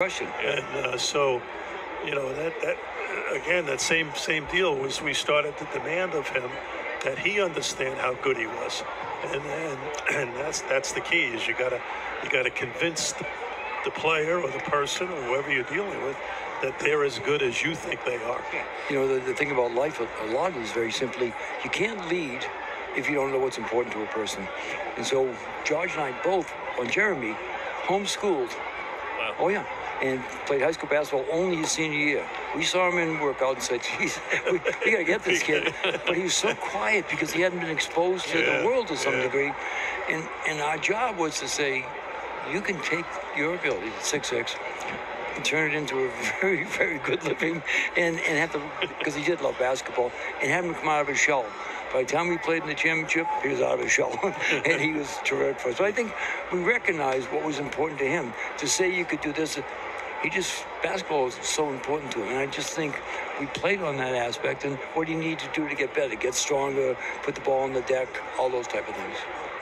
Question. And so, you know, that again, that same deal was we started to demand of him that he understand how good he was, and that's the key is you gotta convince the player or the person or whoever you're dealing with that they're as good as you think they are. You know, the thing about life a lot is very simply you can't lead if you don't know what's important to a person. And so George and I both, on Jeremy, homeschooled. Wow. Oh yeah. And played high school basketball only his senior year. We saw him in workout and said, geez, we got to get this kid. But he was so quiet because he hadn't been exposed to the world to some degree. And our job was to say, you can take your ability, 6'6", and turn it into a very, very good living and have to, because he did love basketball, and have him come out of his shell. By the time we played in the championship, he was out of his shell, and he was terrific for us. So I think we recognized what was important to him. To say you could do this, basketball is so important to him. And I just think we played on that aspect. And what do you need to do to get better? Get stronger, put the ball on the deck, all those type of things.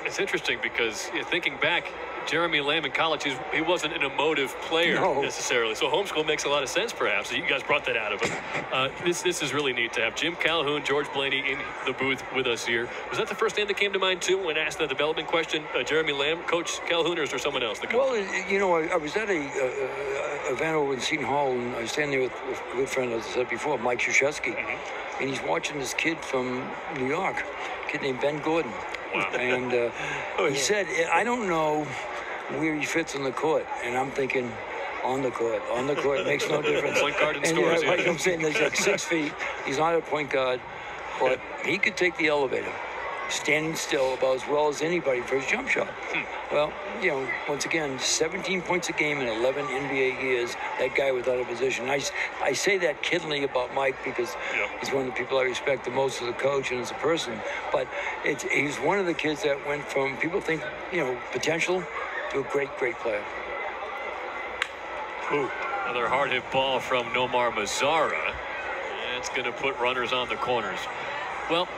It's interesting because thinking back, Jeremy Lamb in college, he wasn't an emotive player necessarily. So homeschool makes a lot of sense, perhaps. You guys brought that out of him. This is really neat to have Jim Calhoun, George Blaney in the booth with us here. Was that the first name that came to mind, too, when asked the development question? Jeremy Lamb, Coach Calhoun, or is there someone else? Well, you know, I was at a event over in Seton Hall, and I was standing there with a good friend, as I said before, Mike Krzyzewski. And he's watching this kid from New York, a kid named Ben Gordon. Wow. And he said, I don't know where he fits on the court, and I'm thinking on the court makes no difference. Point guard in stores. Like I'm saying, he's like 6 feet. He's not a point guard, but he could take the elevator, standing still about as well as anybody for his jump shot. Well, you know, once again, 17 points a game in 11 NBA years. That guy was out of position. I say that kiddingly about Mike because he's one of the people I respect the most as a coach and as a person. But he's one of the kids that went from people think, you know, potential to a great player. Ooh, another hard hit ball from Nomar Mazara. That's going to put runners on the corners. Well,